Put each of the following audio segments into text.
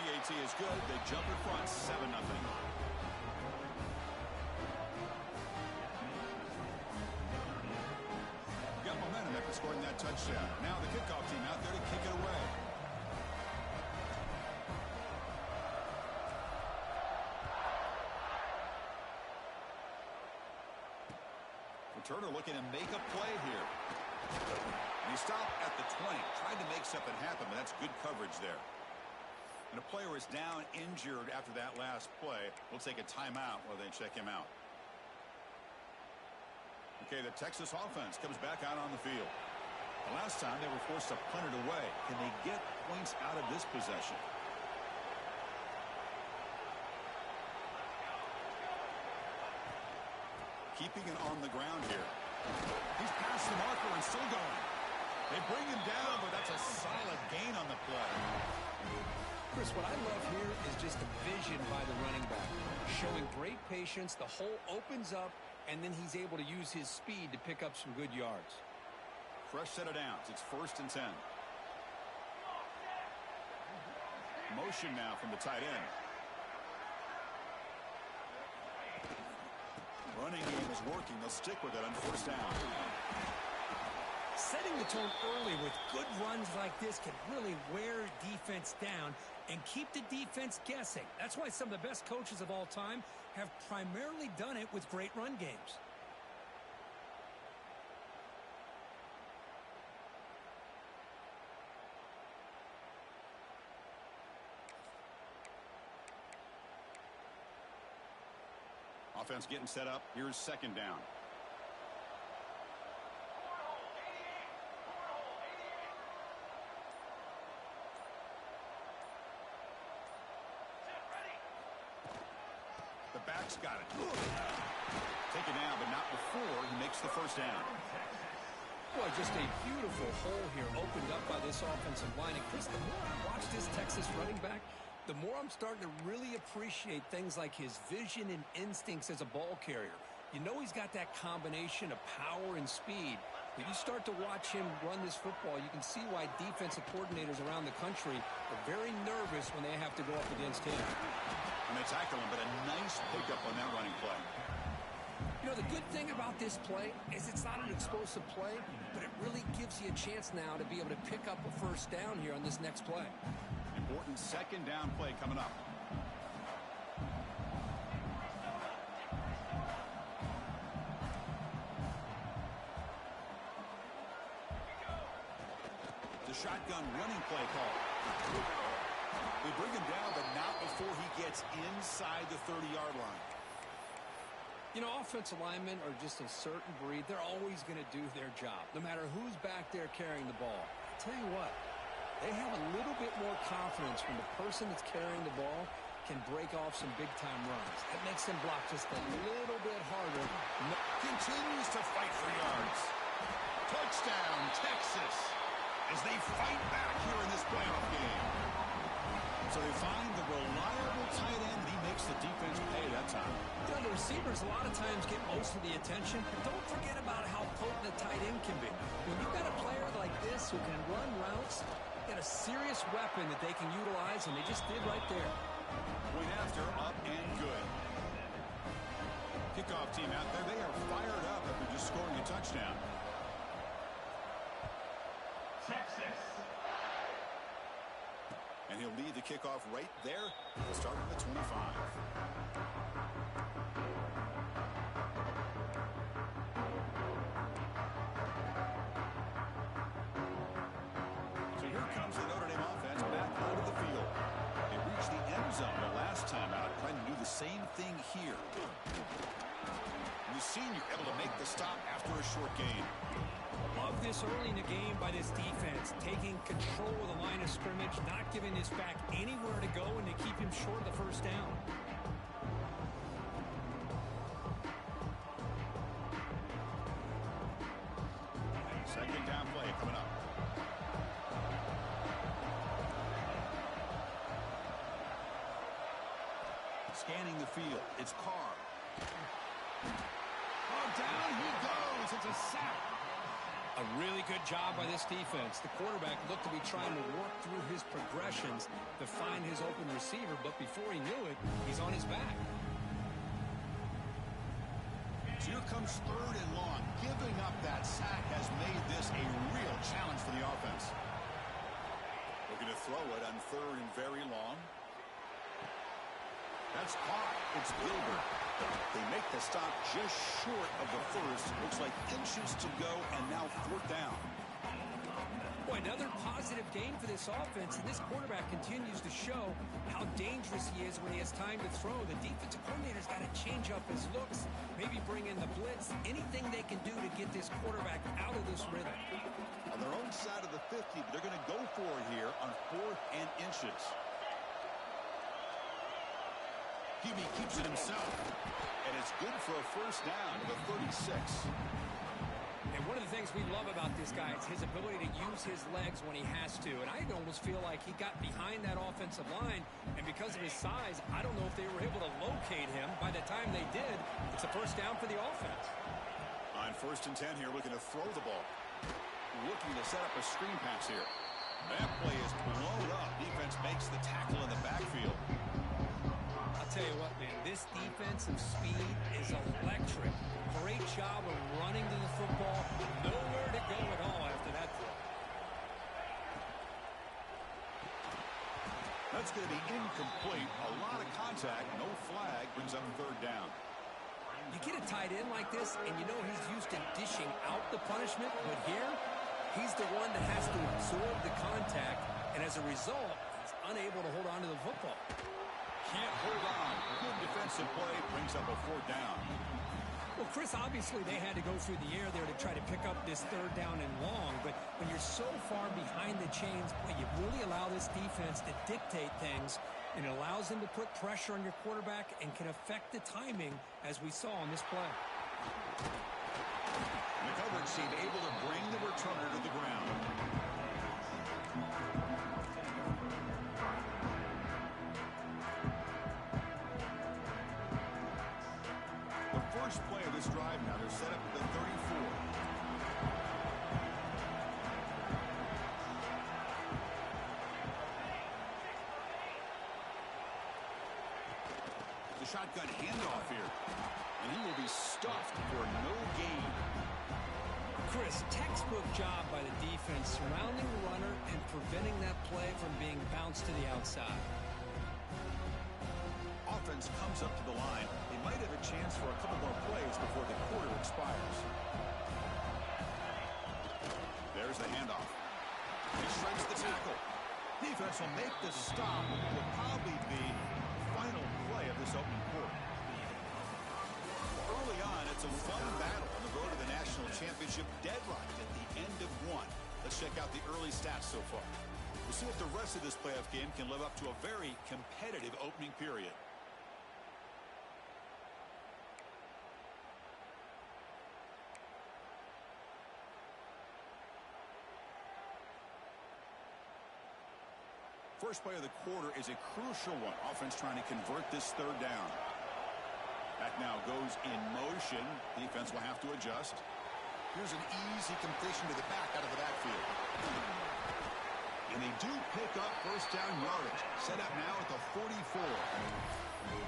PAT is good. They jump in front 7-0. Got momentum after scoring that touchdown. Now the kickoff team out there to kick it away. Returner looking to make a play here. And he stopped at the 20. Tried to make something happen, but that's good coverage there. And a player is down injured after that last play. We'll take a timeout while they check him out. Okay, the Texas offense comes back out on the field. The last time they were forced to punt it away. Can they get points out of this possession? Keeping it on the ground here. He's past the marker and still going. They bring him down, but that's a solid gain on the play. Chris, what I love here is just the vision by the running back. Showing great patience, the hole opens up, and then he's able to use his speed to pick up some good yards. Fresh set of downs. It's 1st and 10. Motion now from the tight end. Running game is working. They'll stick with it on 1st down. Setting the tone early with good runs like this can really wear defense down and keep the defense guessing. That's why some of the best coaches of all time have primarily done it with great run games. Offense getting set up. Here's 2nd down. The back's got it. Taken down, but not before he makes the 1st down. Boy, just a beautiful hole here opened up by this offensive line. And Chris, the more I watch this Texas running back, the more I'm starting to really appreciate things like his vision and instincts as a ball carrier. You know he's got that combination of power and speed. When you start to watch him run this football, you can see why defensive coordinators around the country are very nervous when they have to go up against him. And they tackle him, but a nice pickup on that running play. You know, the good thing about this play is it's not an explosive play, but it really gives you a chance now to be able to pick up a 1st down here on this next play. Important 2nd down play coming up. The shotgun running play call. They bring him down, but not before he gets inside the 30-yard line. You know, offensive linemen are just a certain breed. They're always going to do their job, no matter who's back there carrying the ball. I tell you what, they have a little bit more confidence when the person that's carrying the ball can break off some big-time runs. That makes them block just a little bit harder. Continues to fight for yards. Touchdown, Texas, as they fight back here in this playoff game. So they find the reliable tight end. He makes the defense pay that time. You know, the receivers a lot of times get most of the attention, but don't forget about how potent a tight end can be. When you've got a player like this who can run routes, you've got a serious weapon that they can utilize, and they just did right there. Point after, up and good. Kickoff team out there. They are fired up after just scoring a touchdown. Texas. And he'll lead the kickoff right there. He'll start at the 25. So here comes the Notre Dame offense back onto the field. They reached the end zone the last time out, trying to do the same thing here. And the senior able to make the stop after a short gain. Love this early in the game by this defense, taking control of the line of scrimmage, not giving this back anywhere to go, and to keep him short of the 1st down. Second down play coming up. Scanning the field, it's Carr. Oh, down he goes. It's a sack. A really good job by this defense. The quarterback looked to be trying to work through his progressions to find his open receiver, but before he knew it, he's on his back. So here comes 3rd and long. Giving up that sack has made this a real challenge for the offense. Looking to throw it on 3rd and very long. That's caught. It's Gilbert. They make the stop just short of the first. Looks like inches to go, and now 4th down. Boy, another positive game for this offense, and this quarterback continues to show how dangerous he is when he has time to throw. The defensive coordinator's got to change up his looks, maybe bring in the blitz, anything they can do to get this quarterback out of this rhythm. On their own side of the 50, but they're going to go for it here on 4th and inches. Hebe keeps it himself, and it's good for a 1st down to the 36. And one of the things we love about this guy is his ability to use his legs when he has to. And I almost feel like he got behind that offensive line, and because of his size, I don't know if they were able to locate him. By the time they did, it's a 1st down for the offense. On 1st and 10 here, looking to throw the ball. Looking to set up a screen pass here. That play is blown up. Defense makes the tackle in the backfield. I'll tell you what, man, this defensive speed is electric. Great job of running to the football. Nowhere to go at all after that throw. That's going to be incomplete. A lot of contact. No flag. Brings up 3rd down. You get a tight end like this, and you know he's used to dishing out the punishment, but here, he's the one that has to absorb the contact, and as a result, he's unable to hold on to the football. Can't hold on. Good defensive play. Brings up a 4th down. Well, Chris, obviously they had to go through the air there to try to pick up this 3rd down and long, but when you're so far behind the chains, boy, you really allow this defense to dictate things, and it allows them to put pressure on your quarterback and can affect the timing, as we saw on this play. The coverage team able to bring the returner to the ground. First play of this drive now. They're set up at the 34. The shotgun handoff here. And he will be stuffed for no gain. Chris, textbook job by the defense surrounding the runner and preventing that play from being bounced to the outside. Offense comes up to the line. They might have a chance for a couple more plays before the quarter expires. There's the handoff. He strikes the tackle. Defense will make the stop. It will probably be the final play of this opening quarter. Early on, it's a fun battle on the road to the national championship, deadlocked at the end of 1. Let's check out the early stats so far. We'll see if the rest of this playoff game can live up to a very competitive opening period. First play of the quarter is a crucial one. Offense trying to convert this 3rd down. That now goes in motion. Defense will have to adjust. Here's an easy completion to the back out of the backfield. And they do pick up 1st down yardage. Set up now at the 44.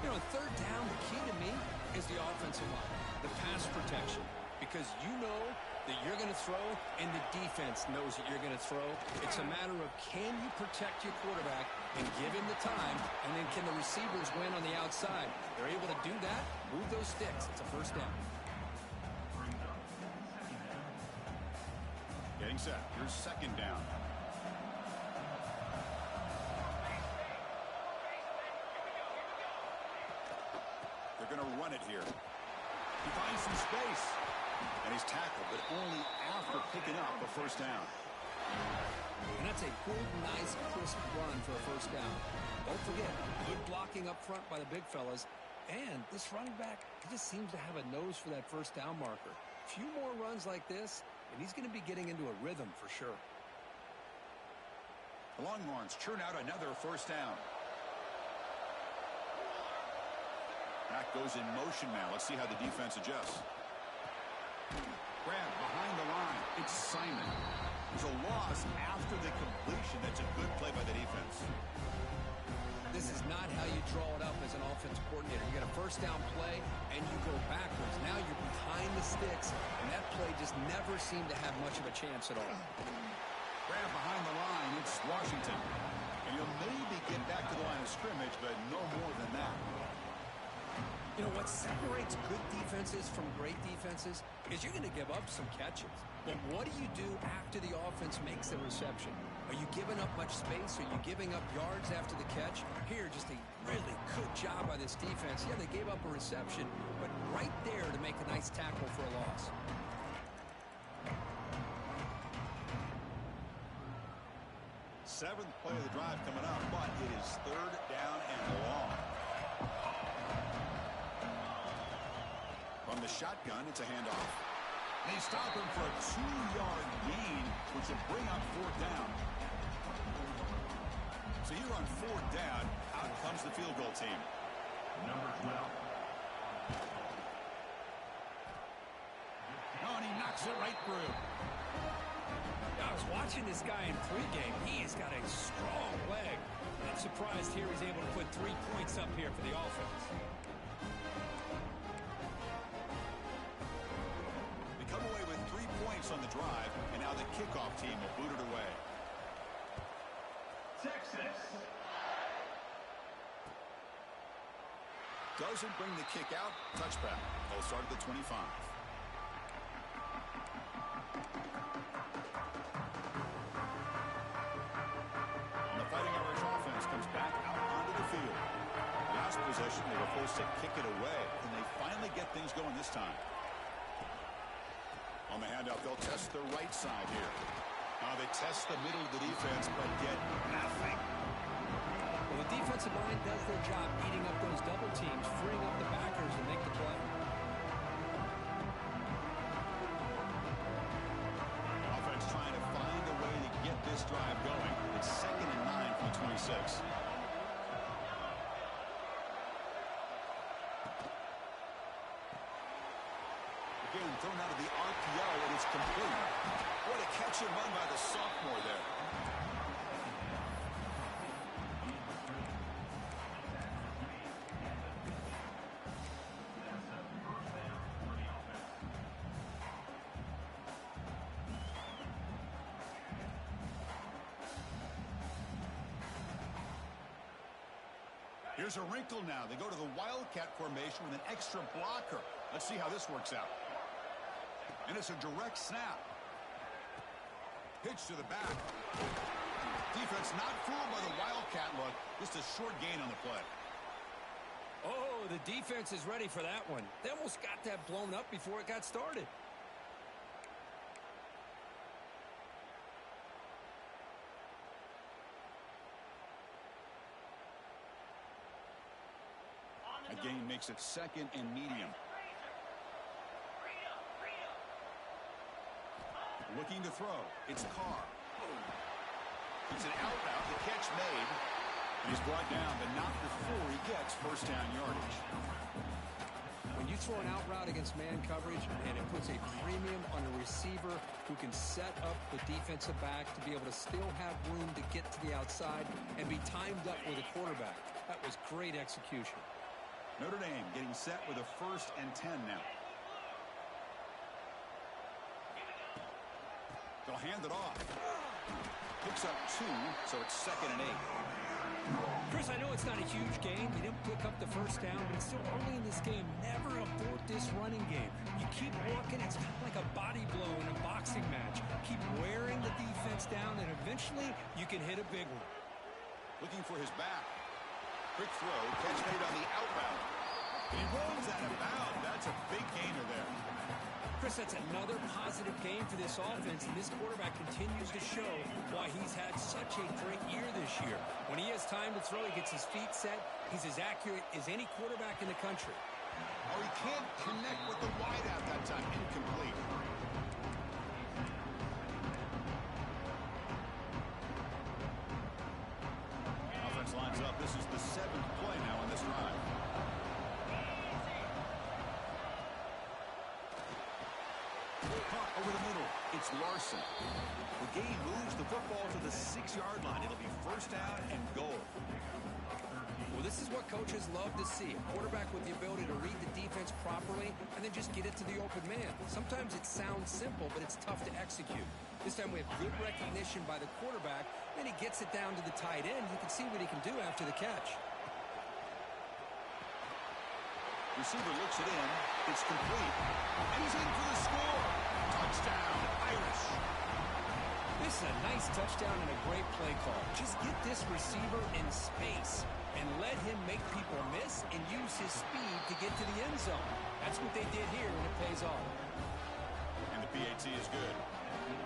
You know, 3rd down, the key to me is the offensive line, the pass protection. Because you know that you're going to throw, and the defense knows that you're going to throw. It's a matter of can you protect your quarterback and give him the time, and then can the receivers win on the outside? They're able to do that, move those sticks. It's a 1st down. Getting set. Here's 2nd down. They're going to run it here. He finds some space. And he's tackled, but only after picking up a 1st down. And that's a good, nice, crisp run for a 1st down. Don't forget, good blocking up front by the big fellas. And this running back, he just seems to have a nose for that 1st down marker. A few more runs like this, and he's going to be getting into a rhythm for sure. The Longhorns churn out another 1st down. Back goes in motion now. Let's see how the defense adjusts. Grab behind the line. It's Simon. There's a loss after the completion. That's a good play by the defense. This is not how you draw it up as an offensive coordinator. You get a first down play, and you go backwards. Now you're behind the sticks, and that play just never seemed to have much of a chance at all. Grab behind the line. It's Washington. And you'll maybe get back to the line of scrimmage, but no more than that. You know, what separates good defenses from great defenses is you're going to give up some catches. But what do you do after the offense makes the reception? Are you giving up much space? Are you giving up yards after the catch? Here, just a really good job by this defense. Yeah, they gave up a reception, but right there to make a nice tackle for a loss. Seventh play of the drive coming up, but it is third down and long. From the shotgun, it's a handoff. They stop him for a 2-yard gain, which will bring up fourth down. So here on fourth down, out comes the field goal team. Number 12. Oh, and he knocks it right through. I was watching this guy in pregame. He has got a strong leg. I'm surprised here he's able to put 3 points up here for the offense. They come away with 3 points on the drive, and now the kickoff team will boot it away. Texas. Doesn't bring the kick out. Touchback. They'll start at the 25. Fighting Irish offense comes back out onto the field. Last possession, they were forced to kick it away, and they finally get things going this time. On the handoff, they'll test the right side here. Now they test the middle of the defense, but get nothing. Well, the defensive line does their job eating up those double teams, freeing up the backers to make the play. Offense trying to find a way to get this drive going. It's 2nd and 9 from 26. Again, thrown out of the RPO, and it's complete. What a catch and run by the sophomore there. Here's a wrinkle now. They go to the Wildcat formation with an extra blocker. Let's see how this works out. And it's a direct snap. Pitch to the back. Defense not fooled by the Wildcat look. Just a short gain on the play. Oh, the defense is ready for that one. They almost got that blown up before it got started. A gain makes it 2nd and medium. Looking to throw. It's Carr. It's an out route. The catch made. He's brought down, but not before he gets first down yardage. When you throw an out route against man coverage, and it puts a premium on a receiver who can set up the defensive back to be able to still have room to get to the outside and be timed up with a quarterback. That was great execution. Notre Dame getting set with a 1st and 10 now. They'll hand it off. Picks up 2, so it's 2nd and 8. Chris, I know it's not a huge game. You didn't pick up the first down, but it's still early in this game. Never abort this running game. You keep working. It's kind of like a body blow in a boxing match. Keep wearing the defense down, and eventually you can hit a big one. Looking for his back. Quick throw. Catch made on the outbound. He rolls out of bounds. That's a big gainer there. Chris, that's another positive game for this offense, and this quarterback continues to show why he's had such a great year this year. When he has time to throw, he gets his feet set. He's as accurate as any quarterback in the country. Oh, he can't connect with the wideout that time. Incomplete. Offense lines up. This is the 7th play now on this drive. Caught over the middle. It's Larson. The gain moves the football to the 6-yard line. It'll be first down and goal. Well, this is what coaches love to see. A quarterback with the ability to read the defense properly and then just get it to the open man. Sometimes it sounds simple, but it's tough to execute. This time we have good recognition by the quarterback, and he gets it down to the tight end. You can see what he can do after the catch. Receiver looks it in. It's complete. And he's in for the score. Touchdown, Irish. This is a nice touchdown and a great play call. Just get this receiver in space and let him make people miss and use his speed to get to the end zone. That's what they did here, and it pays off. And the PAT is good.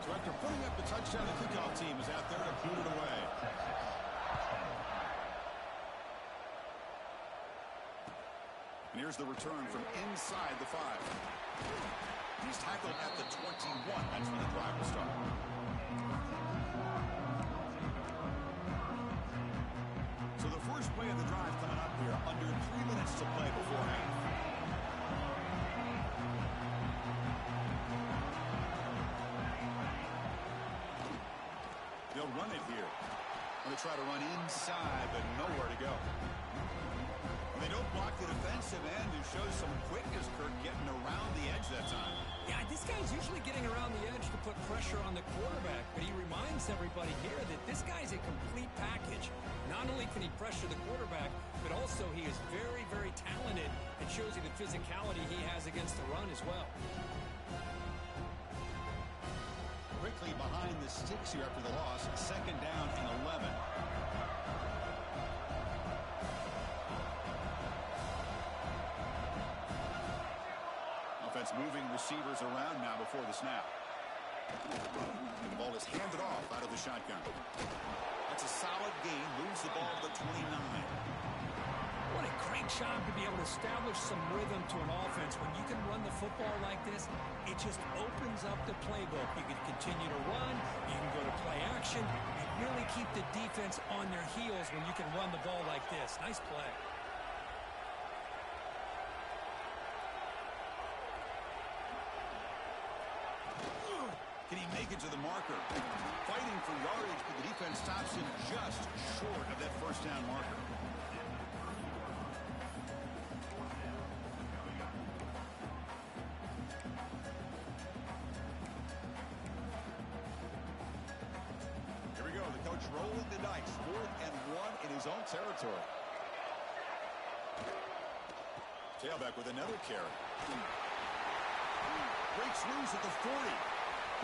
So after putting up the touchdown, the kickoff team is out there to boot it away. And here's the return from inside the 5. He's tackled at the 21. That's where the drive will start. So the first play of the drive coming up here. Under 3 minutes to play before half. They'll run it here. Going to try to run inside, but nowhere to go. They don't block the defensive end and shows some quickness, Kirk, getting around the edge that time. Yeah, this guy's usually getting around the edge to put pressure on the quarterback, but he reminds everybody here that this guy's a complete package. Not only can he pressure the quarterback, but also he is very, very talented and shows you the physicality he has against the run as well. Quickly behind the sticks here after the loss. Second down and 11. Offense moving receivers around now before the snap. And the ball is handed off out of the shotgun. That's a solid gain. Moves the ball to the 29. What a great job to be able to establish some rhythm to an offense. When you can run the football like this, it just opens up the playbook. You can continue to run. You can go to play action. You really keep the defense on their heels when you can run the ball like this. Nice play. Can he make it to the marker? Fighting for yardage, but the defense stops him just short of that first down marker. Here we go. The coach rolling the dice. 4th and 1 in his own territory. Tailback with another carry. Breaks loose at the 40.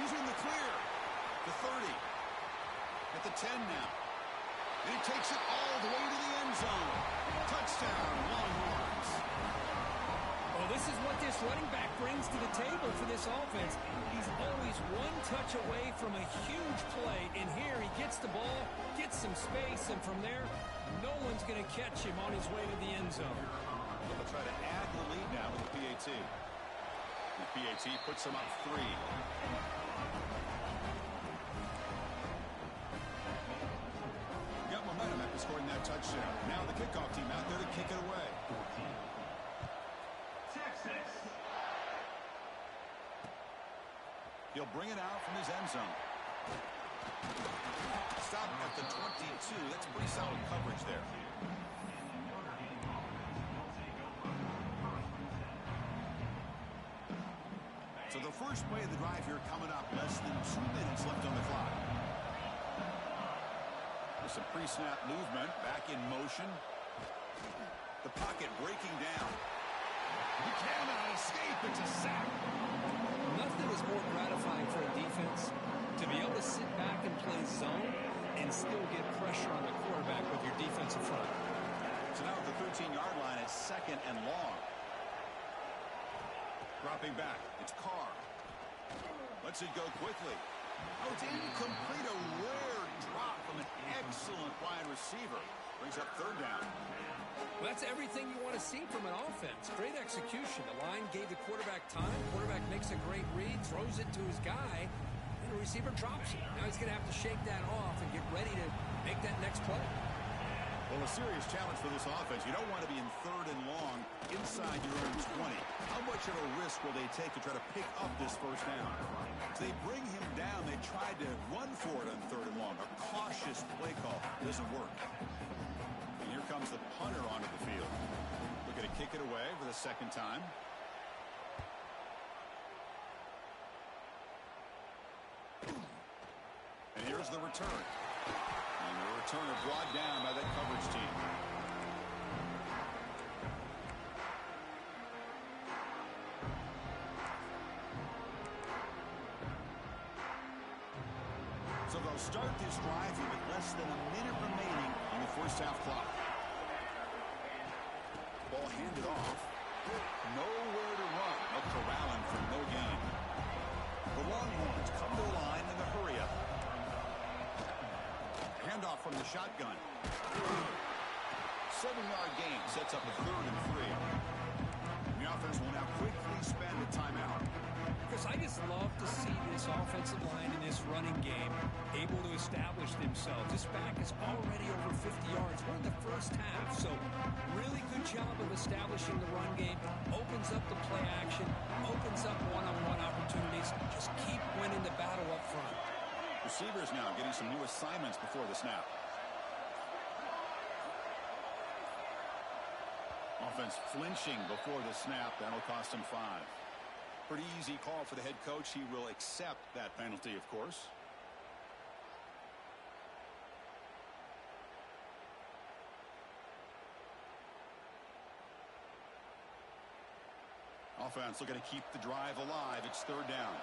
He's in the clear. The 30. At the 10 now. And he takes it all the way to the end zone. Touchdown, Longhorns. Well, this is what this running back brings to the table for this offense. He's always one touch away from a huge play. And here he gets the ball, gets some space, and from there, no one's going to catch him on his way to the end zone. They'll try to add the lead now with the PAT. The PAT puts him up 3. Got momentum after scoring that touchdown. Now the kickoff team out there to kick it away. Texas. He'll bring it out from his end zone. Stop at the 22. That's pretty solid coverage there. So the first play of the drive here coming up. Less than 2 minutes left on the clock. There's some pre-snap movement. Back in motion. The pocket breaking down. He cannot escape. It's a sack. Nothing is more gratifying for a defense to be able to sit back and play zone and still get pressure on the quarterback with your defensive front. So now at the 13-yard line, it's 2nd and long. Dropping back. It's Carr. Lets it go quickly. Oh, it's incomplete. A rare drop from an excellent wide receiver. Brings up 3rd down. Well, that's everything you want to see from an offense. Great execution. The line gave the quarterback time. Quarterback makes a great read, throws it to his guy, and the receiver drops it. Now he's going to have to shake that off and get ready to make that next play. Well, a serious challenge for this offense. You don't want to be in 3rd and long inside your own 20. How much of a risk will they take to try to pick up this first down? So they bring him down. They tried to run for it on 3rd and long. A cautious play call doesn't work. And here comes the punter onto the field. Looking to kick it away for the second time. And here's the return. And the returner brought down by that coverage team. So they'll start this drive here with less than a minute remaining on the first half clock. Ball handed off. Nowhere to run. No corralling for no gain. The Longhorns come to the line in the hurry up. Handoff from the shotgun. 7-yard gain sets up a 3rd and 3. The offense will now quickly spend a timeout. Because I just love to see this offensive line in this running game able to establish themselves. This back is already over 50 yards. We're in the first half, so really good job of establishing the run game. Opens up the play action, opens up one-on-one opportunities. Just keep winning the battle up front. Receivers now getting some new assignments before the snap. Offense flinching before the snap. That'll cost him 5. Pretty easy call for the head coach. He will accept that penalty, of course. Offense looking to keep the drive alive. It's 3rd down.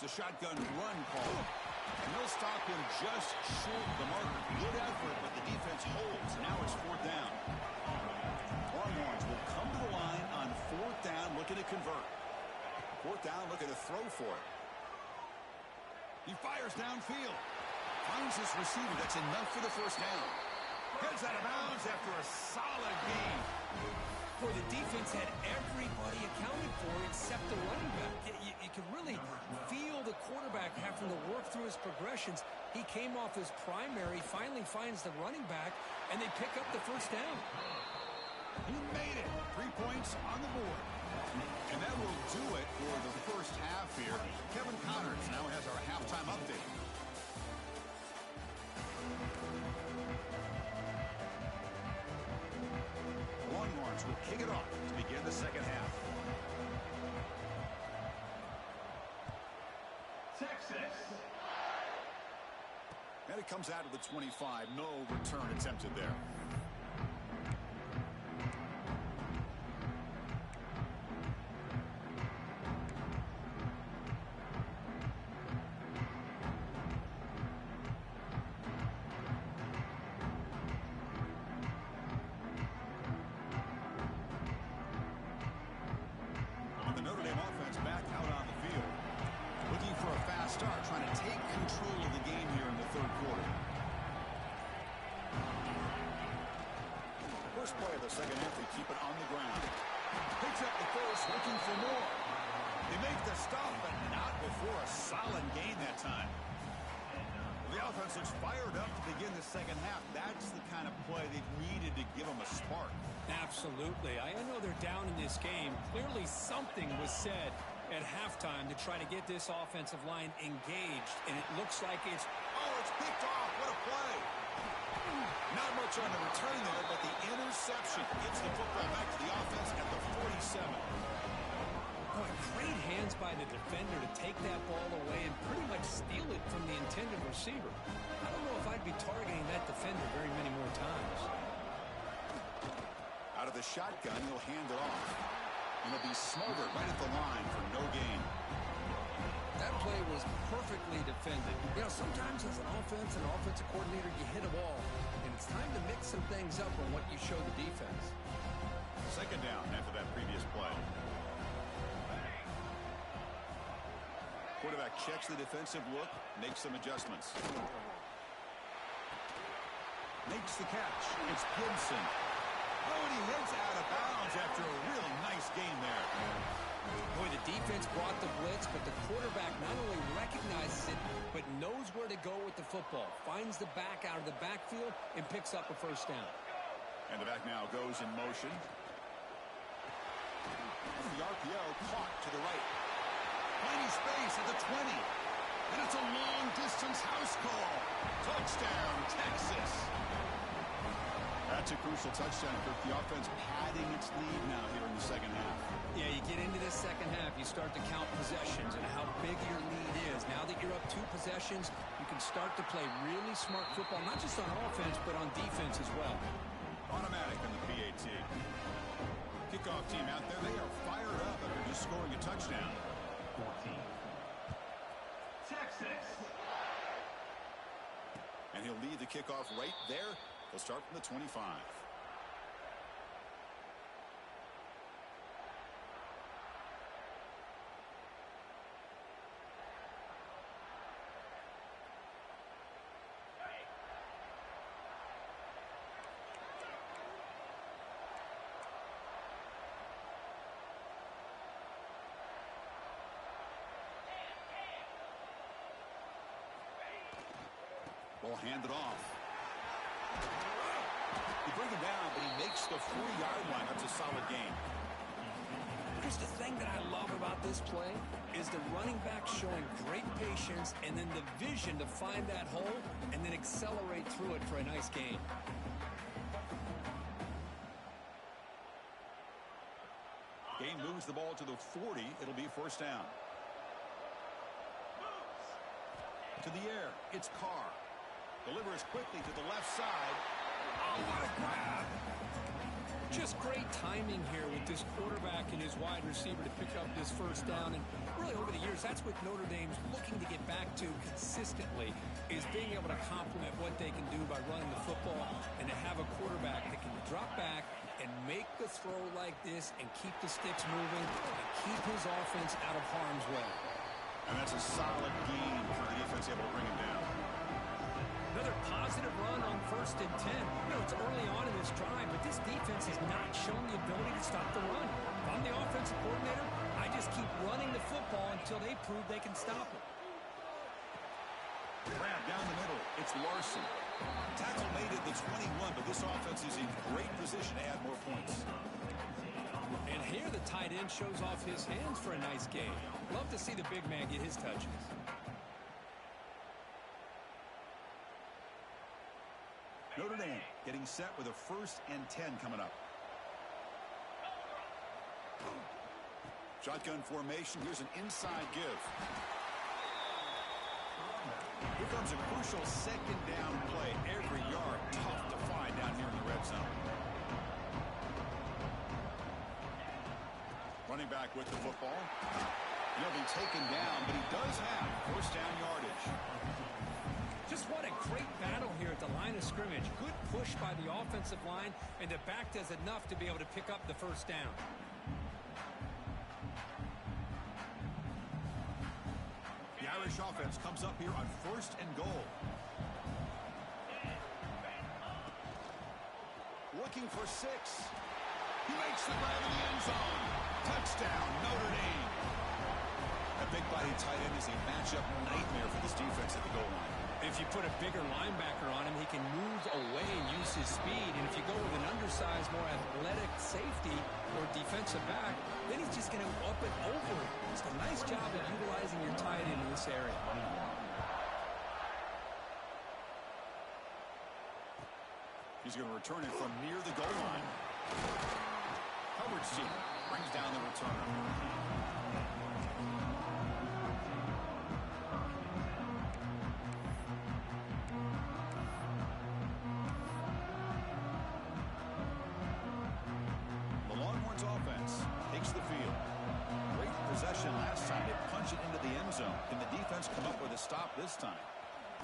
It's a shotgun run call. And they'll stop him just short of the marker. Good effort, but the defense holds. Now it's 4th down. Longhorns will come to the line on 4th down, looking to convert. 4th down, looking to throw for it. He fires downfield. Finds his receiver. That's enough for the first down. Heads out of bounds after a solid gain. Boy, the defense had everybody accounted for except the running back. You can really feel the quarterback having to work through his progressions. He came off his primary, finally finds the running back, and they pick up the first down. He made it. 3 points on the board. And that will do it for the first half here. Kevin Connors now has our halftime update. Longhorns will kick it off to begin the second half. Texas. And it comes out of the 25. No return attempted there. The Notre Dame offense back out on the field. Looking for a fast start, trying to take control of the game here in the 3rd quarter. First play of the second half, they keep it on the ground. Picks up the first, looking for more. They make the stop, but not before a solid gain that time. The offense looks fired up to begin the second half. That's the kind of play they've needed to give them a spark. Absolutely. I know they're down in this game. Clearly something was said at halftime to try to get this offensive line engaged, and it looks like it's... Oh, it's picked off. What a play. Not much on the return there, but the interception gets the football back to the offense at the 47. Boy, great hands by the defender to take that ball away and pretty much steal it from the intended receiver. I don't know if I'd be targeting that defender very many more times. Out of the shotgun, he'll hand it off. And he'll be smothered right at the line for no gain. That play was perfectly defended. You know, sometimes as an offensive coordinator, you hit a ball, and it's time to mix some things up on what you show the defense. Second down after that previous play. Quarterback checks the defensive look, makes some adjustments. Makes the catch. It's Gibson. Oh, and he heads out of bounds after a really nice game there. Boy, the defense defense brought the blitz, but the quarterback not only recognizes it, but knows where to go with the football. Finds the back out of the backfield and picks up a first down. And the back now goes in motion. The RPO caught to the right. Finding space at the 20. And it's a long-distance house call. Touchdown, Texas. That's a crucial touchdown. The offense padding its lead now here in the second half. Yeah, you get into this second half, you start to count possessions and how big your lead is. Now that you're up 2 possessions, you can start to play really smart football, not just on offense, but on defense as well. Automatic in the PAT. Kickoff team out there, they are fired up after just scoring a touchdown. 14. Texas. And he'll lead the kickoff right there. He'll start from the 25. Ball handed off. He brings him down, but he makes the 4-yard line. That's a solid gain. Here's the thing that I love about this play is the running back showing great patience and then the vision to find that hole and then accelerate through it for a nice gain. Gain moves the ball to the 40. It'll be first down. To the air. It's Carr. Delivers quickly to the left side. Oh, what a grab! Just great timing here with this quarterback and his wide receiver to pick up this first down. And really over the years, that's what Notre Dame's looking to get back to consistently, is being able to complement what they can do by running the football and to have a quarterback that can drop back and make the throw like this and keep the sticks moving and keep his offense out of harm's way. And that's a solid gain for the defense able to bring him down. Another positive run on 1st and 10. You know, it's early on in this drive, but this defense has not shown the ability to stop the run. If I'm the offensive coordinator, I just keep running the football until they prove they can stop it. Grab down the middle. It's Larson. Tackle made at the 21, but this offense is in great position to add more points. And here the tight end shows off his hands for a nice game. Love to see the big man get his touches. Notre Dame getting set with a 1st and 10 coming up. Shotgun formation. Here's an inside give. Here comes a crucial second down play. Every yard tough to find down here in the red zone. Running back with the football. He'll be taken down, but he does have first down yardage. Just what a great battle here at the line of scrimmage. Good push by the offensive line, and the back does enough to be able to pick up the first down. The Irish offense comes up here on 1st and goal. Looking for 6. He makes the grab in the end zone. Touchdown, Notre Dame. A big body tight end is a matchup nightmare for this defense at the goal line. If you put a bigger linebacker on him, he can move away and use his speed. And if you go with an undersized, more athletic safety or defensive back, then he's just going to up and over it. It's a nice job of utilizing your tight end in this area. He's going to return it from near the goal line. Coverage team brings down the return. The Longhorns offense takes the field. Great possession last time. They punch it into the end zone. Can the defense come up with a stop this time?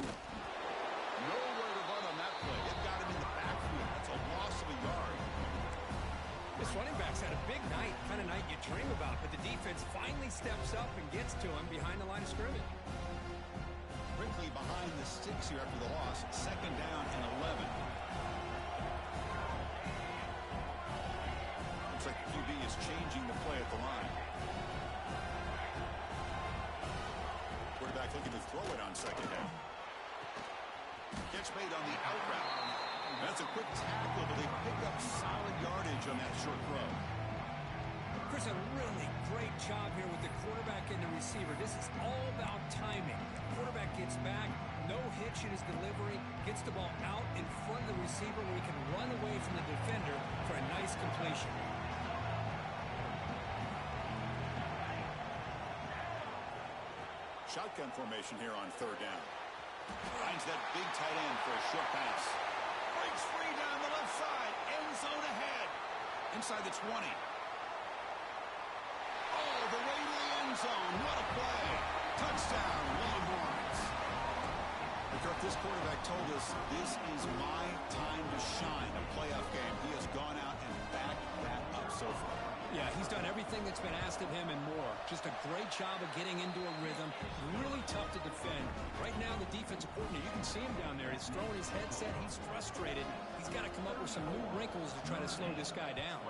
Nowhere to run on that play. They've got him in the backfield. That's a loss of a yard. This running back's had a big night, kind of night you dream about, but the defense finally steps up and gets to him behind the line of scrimmage. Quickly behind the sticks here after the loss. 2nd down and 11. Looks like the QB is changing the play at the line. made on the out route. That's a quick tackle, but they pick up solid yardage on that short throw. Chris, a really great job here with the quarterback and the receiver. This is all about timing. Quarterback gets back, no hitch in his delivery, gets the ball out in front of the receiver where he can run away from the defender for a nice completion. Shotgun formation here on third down. Finds that big tight end for a short pass. Breaks free down the left side. End zone ahead. Inside the 20. Oh, the way to the end zone. What a play. Touchdown, Longhorns. Kirk, this quarterback told us this is my time to shine. A playoff game. He has gone out and backed that up so far. Yeah, he's done everything that's been asked of him and more. Just a great job of getting into a rhythm. Really tough to defend. Right now, the defensive coordinator, you can see him down there. He's throwing his headset. He's frustrated. He's got to come up with some new wrinkles to try to slow this guy down.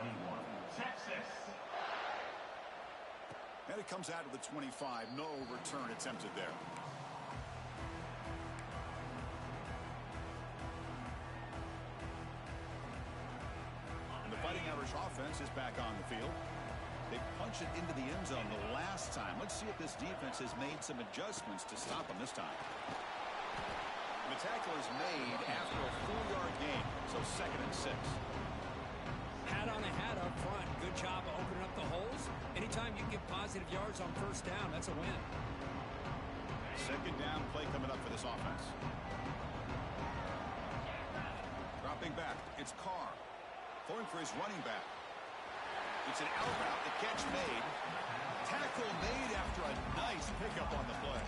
Texas. And it comes out of the 25. No return attempted there. Fighting Irish offense is back on the field. They punched it into the end zone the last time. Let's see if this defense has made some adjustments to stop them this time. And the tackle is made after a 4-yard gain, so 2nd and 6. Hat on a hat up front. Good job of opening up the holes. Anytime you get positive yards on first down, that's a win. 2nd down play coming up for this offense. Dropping back, it's Carr. Throwing for his running back. It's an out route. The catch made. Tackle made after a nice pickup on the play.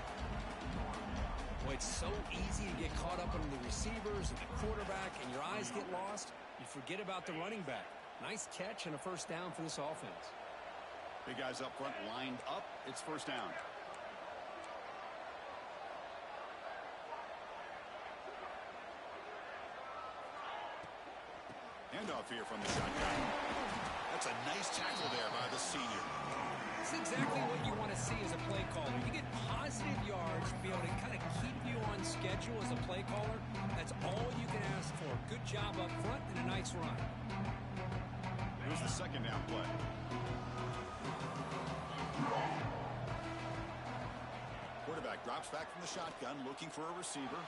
Boy, it's so easy to get caught up on the receivers and the quarterback, and your eyes get lost. You forget about the running back. Nice catch and a first down for this offense. Big guys up front lined up. It's first down. Handoff here from the shotgun. That's a nice tackle there by the senior. It's exactly what you want to see as a play caller. You get positive yards, be able to kind of keep you on schedule as a play caller. That's all you can ask for. Good job up front and a nice run. Here's the 2nd down play. Quarterback drops back from the shotgun, looking for a receiver.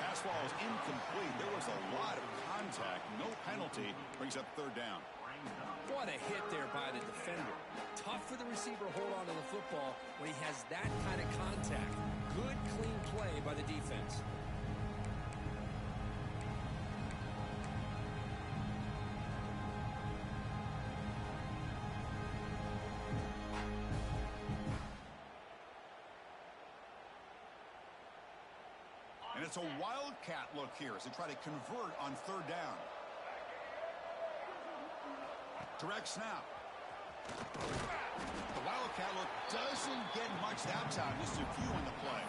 Pass ball is incomplete. There was a lot of contact. No penalty. Brings up 3rd down. What a hit there by the defender. Tough for the receiver to hold on to the football when he has that kind of contact. Good, clean play by the defense. And it's a wildcat look here as they try to convert on 3rd down. Direct snap. The wildcat look doesn't get much that time. Just a few on the play.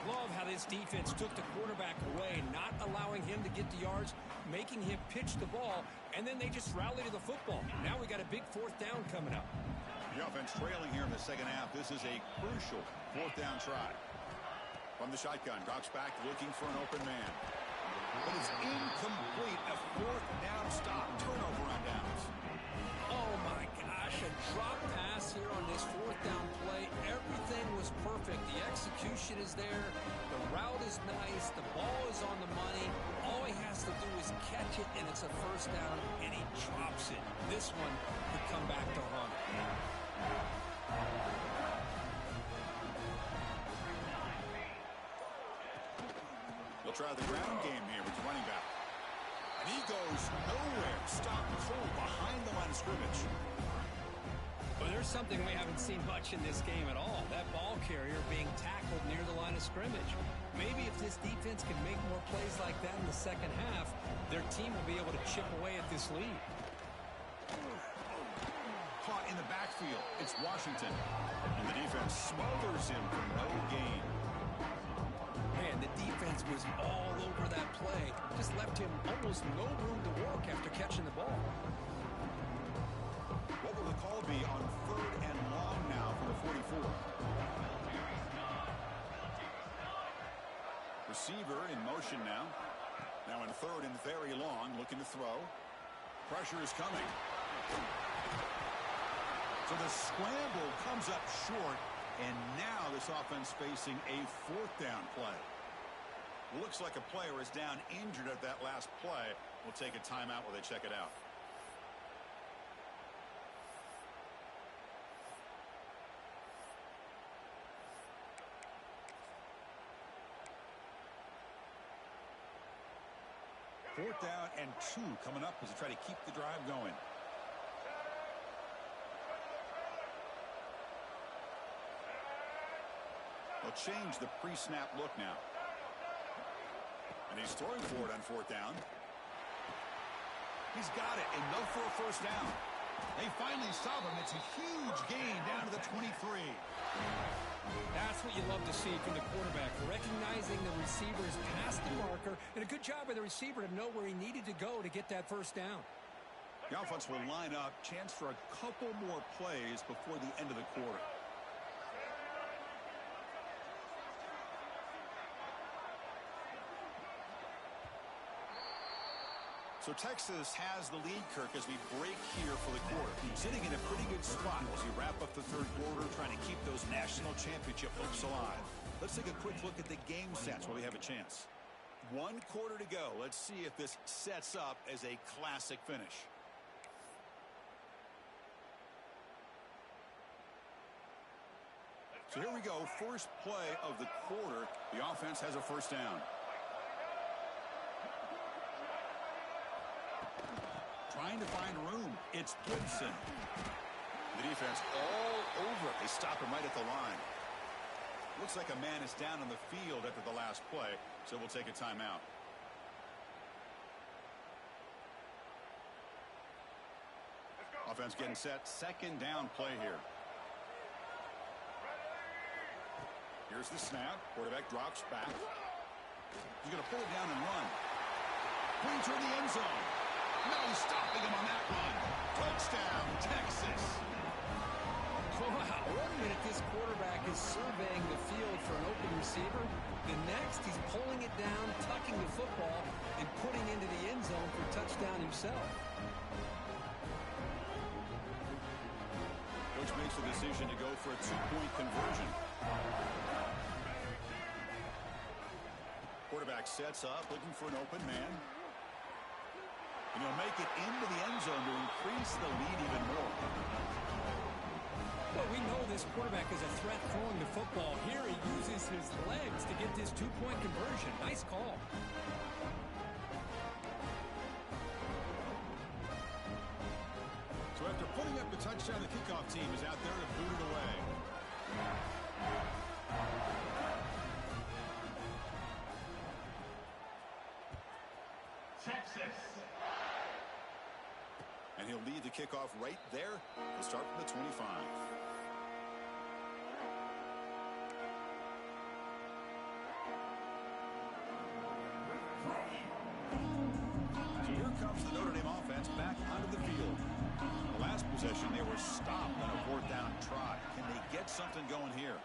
Love how this defense took the quarterback away, not allowing him to get the yards, making him pitch the ball, and then they just rally to the football. Now we got a big 4th down coming up. The offense trailing here in the 2nd half. This is a crucial 4th down try. From the shotgun, drops back looking for an open man. But it's incomplete. A 4th down stop. Turnover on downs. Oh my gosh, a drop pass here on this 4th down play. Everything was perfect. The execution is there. The route is nice. The ball is on the money. All he has to do is catch it, and it's a 1st down, and he drops it. This one could come back to haunt him. They'll try the ground game here with running back. And he goes nowhere. Stop full behind the line of scrimmage. Well, there's something we haven't seen much in this game at all. That ball carrier being tackled near the line of scrimmage. Maybe if this defense can make more plays like that in the 2nd half, their team will be able to chip away at this lead. Caught in the backfield. It's Washington. And the defense smothers him for no gain. Man, the defense was all over that play. Just left him almost no room to work after catching the ball. What will the call be on 3rd and long now for the 44? receiver in motion now. Now in third and very long, looking to throw. Pressure is coming. So the scramble comes up short, and now this offense facing a fourth down play. Looks like a player is down injured at that last play. We'll take a timeout while they check it out. Fourth down and 2 coming up as they try to keep the drive going. They'll change the pre-snap look now. And he's throwing for it on fourth down. He's got it, enough for a first down. They finally stop him. It's a huge gain down to the 23. That's what you love to see from the quarterback, recognizing the receiver's past the marker, and a good job by the receiver to know where he needed to go to get that first down. The offense will line up, chance for a couple more plays before the end of the quarter. So Texas has the lead, Kirk, as we break here for the quarter. Sitting in a pretty good spot as we wrap up the third quarter, trying to keep those national championship hopes alive. Let's take a quick look at the game stats while we have a chance. 1 quarter to go. Let's see if this sets up as a classic finish. So here we go. First play of the quarter. The offense has a first down. Trying to find room. It's Gibson. The defense all over it. They stop him right at the line. Looks like a man is down on the field after the last play, so we'll take a timeout. Offense getting set. Second down play here. Here's the snap. Quarterback drops back. He's going to pull it down and run. Going toward the end zone. No stopping him on that run. Touchdown, Texas. Wow, 1 minute this quarterback is surveying the field for an open receiver. The next, he's pulling it down, tucking the football, and putting into the end zone for a touchdown himself. Coach makes the decision to go for a 2-point conversion. Quarterback sets up, looking for an open man. And he'll make it into the end zone to increase the lead even more. Well, we know this quarterback is a threat throwing the football. Here he uses his legs to get this 2-point conversion. Nice call. So after putting up the touchdown, the kickoff team is out there to boot it away. Texas. And he'll lead the kickoff right there. He'll start from the 25. So here comes the Notre Dame offense back onto the field. The last possession, they were stopped on a fourth down try. Can they get something going here?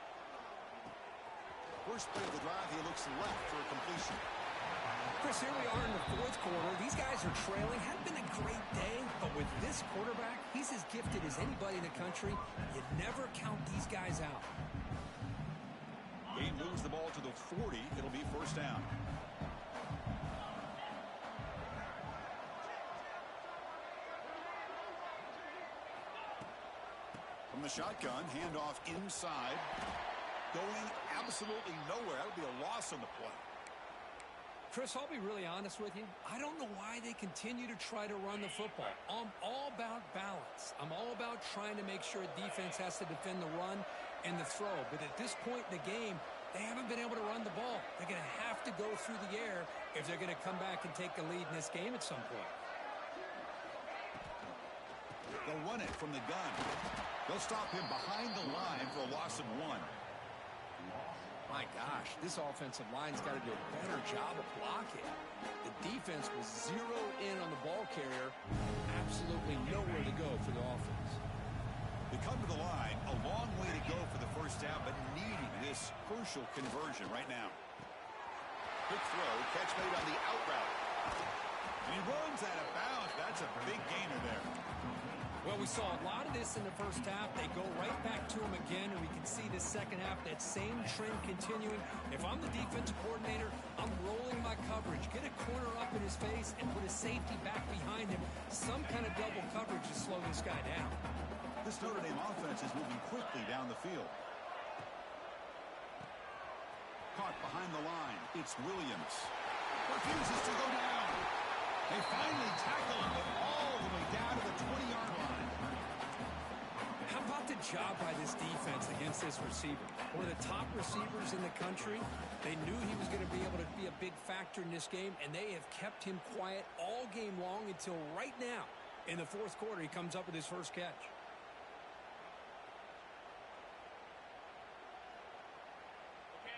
First play of the drive, he looks left for a completion. Chris, here we are in the fourth quarter. These guys are trailing. Hadn't been a great day, but with this quarterback, he's as gifted as anybody in the country. You never count these guys out. He moves the ball to the 40. It'll be first down. From the shotgun, handoff inside. Going absolutely nowhere. That would be a loss on the play. Chris, I'll be really honest with you. I don't know why they continue to try to run the football. I'm all about balance. I'm all about trying to make sure defense has to defend the run and the throw. But at this point in the game, they haven't been able to run the ball. They're going to have to go through the air if they're going to come back and take the lead in this game at some point. They'll run it from the gun. They'll stop him behind the line for a loss of 1. My gosh, this offensive line's got to do a better job of blocking. The defense was zeroed in on the ball carrier. Absolutely nowhere to go for the offense. They come to the line, a long way to go for the first down, but needing this crucial conversion right now. Quick throw, catch made on the out route. And he runs out of bounds. That's a big gainer there. Well, we saw a lot of this in the first half. They go right back to him again, and we can see the second half, that same trend continuing. If I'm the defensive coordinator, I'm rolling my coverage, get a corner up in his face, and put a safety back behind him. Some kind of double coverage to slow this guy down. This Notre Dame offense is moving quickly down the field. Caught behind the line. It's Williams. Refuses to go down. They finally tackle him, but all the way down to the 20-yard line. How about the job by this defense against this receiver? One of the top receivers in the country. They knew he was going to be able to be a big factor in this game, and they have kept him quiet all game long until right now. In the fourth quarter, he comes up with his first catch.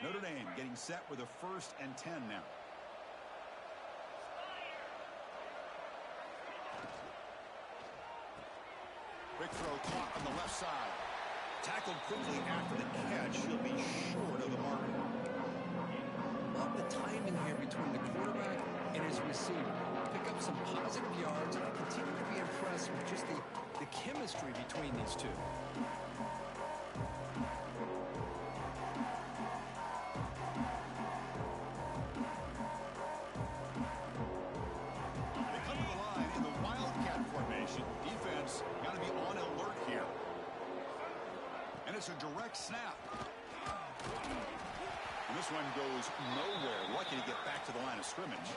Notre Dame getting set with a 1st and 10 now. Quick throw caught on the left side. Tackled quickly after the catch. He'll be short of the mark. Love the timing here between the quarterback and his receiver. Pick up some positive yards, and I continue to be impressed with just the chemistry between these two. It's a direct snap. And this one goes nowhere. Lucky to get back to the line of scrimmage.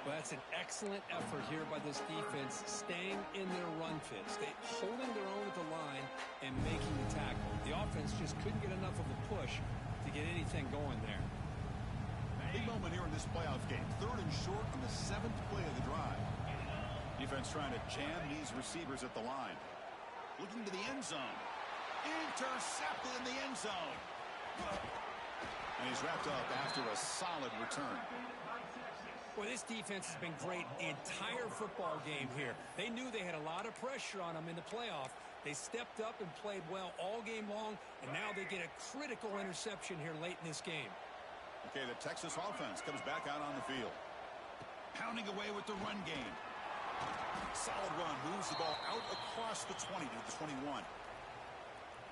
Well, that's an excellent effort here by this defense, staying in their run fit, holding their own at the line and making the tackle. The offense just couldn't get enough of a push to get anything going there. Big moment here in this playoff game. 3rd and short on the 7th play of the drive. Defense trying to jam these receivers at the line. Looking to the end zone. Intercepted in the end zone. And he's wrapped up after a solid return. Well, this defense has been great the entire football game here. They knew they had a lot of pressure on them in the playoff. They stepped up and played well all game long, and now they get a critical interception here late in this game. Okay, the Texas offense comes back out on the field. Pounding away with the run game. Solid run, moves the ball out across the 20 to the 21.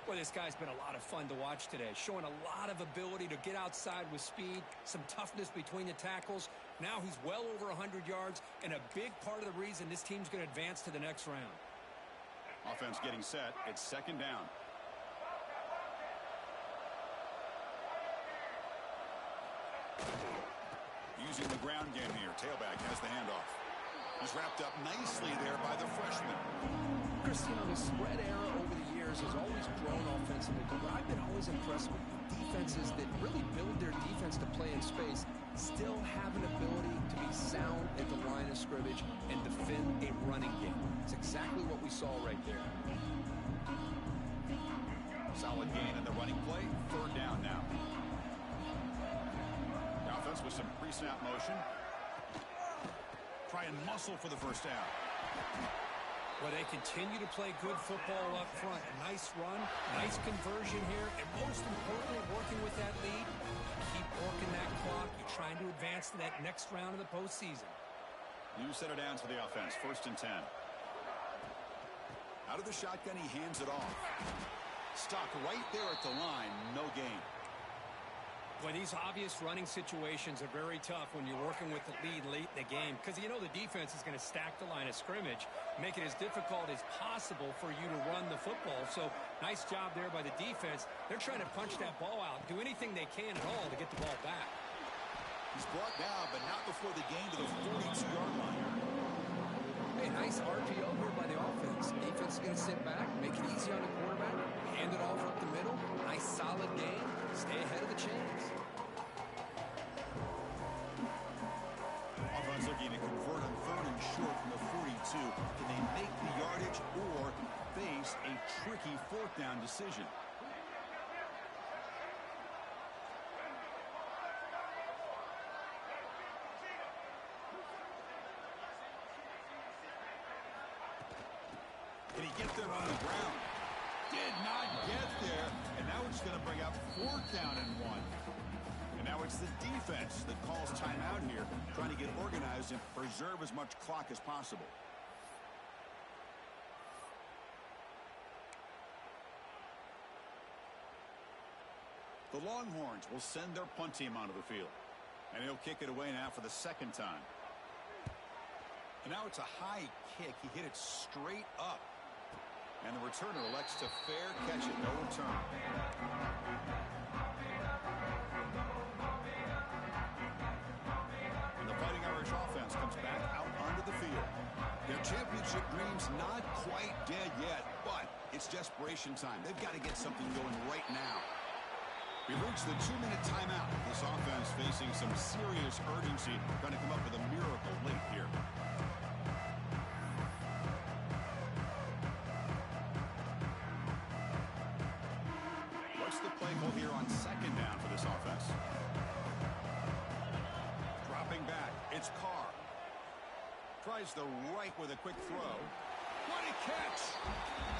Well, this guy's been a lot of fun to watch today, showing a lot of ability to get outside with speed, some toughness between the tackles. Now he's well over 100 yards, and a big part of the reason this team's going to advance to the next round. Offense getting set. It's 2nd down. Using the ground game here. Tailback has the handoff. He's wrapped up nicely there by the freshman. Christine, the spread era over the years has always grown offensively, but I've been always impressed with the defenses that really build their defense to play in space, still have an ability to be sound at the line of scrimmage and defend a running game. It's exactly what we saw right there. Solid gain in the running play. 3rd down now. The offense with some pre-snap motion. Try and muscle for the first down. Well, they continue to play good football up front. A nice run, nice conversion here, and most importantly, working with that lead, you keep working that clock. You're trying to advance to that next round of the postseason. New set of downs for the offense. 1st and 10. Out of the shotgun, he hands it off. Stopped right there at the line. No gain. Well, these obvious running situations are very tough when you're working with the lead late in the game because you know the defense is going to stack the line of scrimmage, make it as difficult as possible for you to run the football. So nice job there by the defense. They're trying to punch that ball out, do anything they can at all to get the ball back. He's brought down, but not before the gain to the 42-yard line. Hey, nice RPO here by the offense. Defense is going to sit back, make it easy on the quarterback, hand it off up the middle. Nice solid game. Stay ahead of the chains. Offense looking to convert on 3rd and short from the 42. Can they make the yardage or face a tricky 4th down decision? Did he get there on the ground? Did not get there. And now it's going to bring up 4th down and 1. And Now it's the defense that calls timeout here, trying to get organized and preserve as much clock as possible. The Longhorns will send their punt team onto the field. And he'll kick it away now for the second time. And now it's a high kick. He hit it straight up. And the returner elects to fair catch it. No return. And the Fighting Irish offense comes back out onto the field. Their championship dreams not quite dead yet, but it's desperation time. They've got to get something going right now. We reached the 2-minute timeout. This offense facing some serious urgency, trying to come up with a miracle late here. What's the play call here on second down for this offense? Dropping back, it's Carr. Tries the right with a quick throw. What a catch!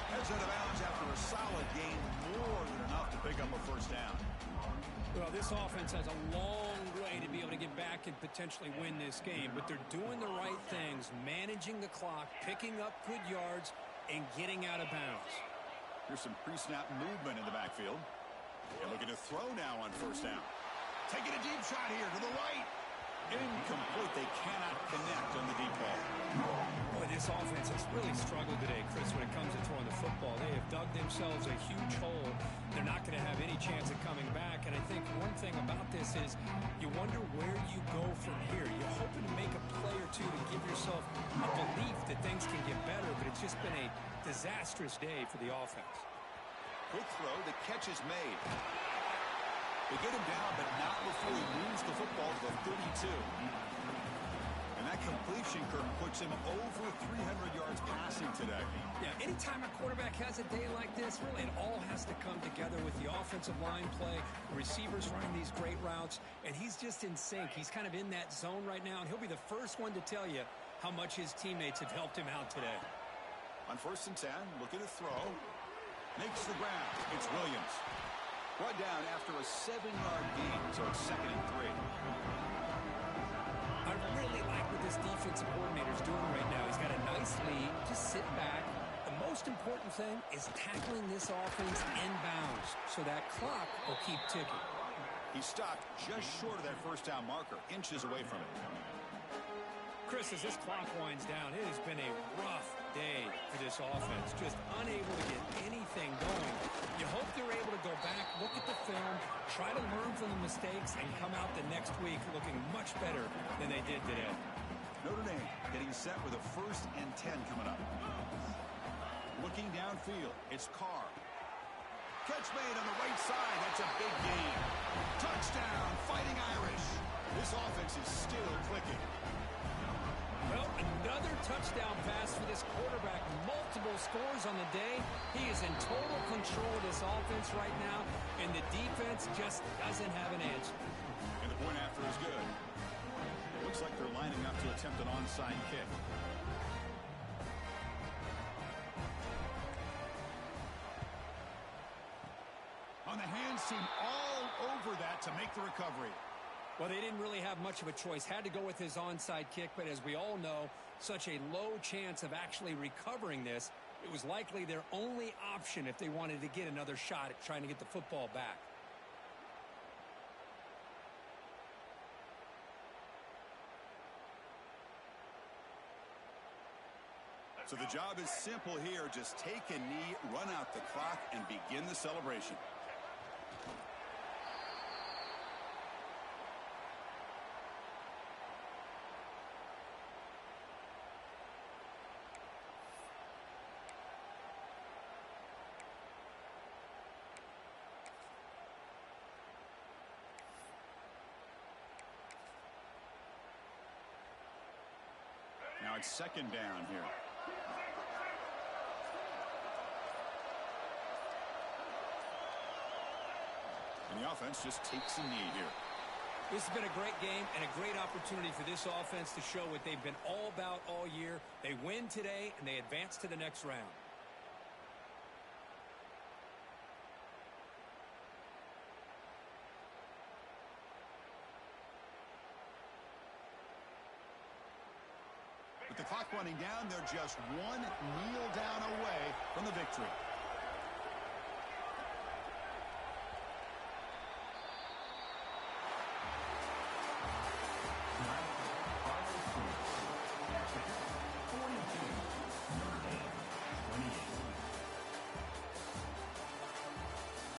Heads out of bounds after a solid gain, more than enough to pick up a first down. Well, this offense has a long way to be able to get back and potentially win this game, but they're doing the right things, managing the clock, picking up good yards, and getting out of bounds. Here's some pre-snap movement in the backfield. And looking to throw now on first down. Taking a deep shot here to the right. Incomplete. They cannot connect on the deep ball. Boy, this offense has really struggled today, Chris, when it comes to throwing the football. They have dug themselves a huge hole. They're not going to have any chance of coming back. And I think one thing about this is you wonder where you go from here. You're hoping to make a play or two to give yourself a belief that things can get better, but it's just been a disastrous day for the offense. Quick throw. The catch is made. They get him down, but not before he moves the football to the 32. And that completion curve puts him over 300 yards passing today. Yeah, anytime a quarterback has a day like this, really it all has to come together with the offensive line play, the receivers running these great routes, and he's just in sync. He's kind of in that zone right now, and he'll be the first one to tell you how much his teammates have helped him out today. On 1st and 10, looking to throw. Makes the ground. It's Williams. Brought down after a 7-yard gain, so it's 2nd and 3. I really like what this defensive coordinator is doing right now. He's got a nice lead. Just sit back. The most important thing is tackling this offense inbounds so that clock will keep ticking. He stopped just short of that first down marker, inches away from it. Chris, as this clock winds down, it has been a rough day for this offense. Just unable to get anything going. You hope they're able to go back, look at the film, try to learn from the mistakes, and come out the next week looking much better than they did today. Notre Dame getting set with a 1st and 10 coming up. Looking downfield, it's Carr. Catch made on the right side. That's a big gain. Touchdown, Fighting Irish. This offense is still clicking. Well, another touchdown pass for this quarterback. Multiple scores on the day. He is in total control of this offense right now, and the defense just doesn't have an answer. And the point after is good. It looks like they're lining up to attempt an onside kick. On the hands team all over that to make the recovery. Well, they didn't really have much of a choice. Had to go with his onside kick, but as we all know, such a low chance of actually recovering this. It was likely their only option if they wanted to get another shot at trying to get the football back. So the job is simple here. Just take a knee, run out the clock, and begin the celebration. Now it's 2nd down here. And the offense just takes a knee here. This has been a great game and a great opportunity for this offense to show what they've been all about all year. They win today, and they advance to the next round. With the clock running down, they're just one kneel down away from the victory.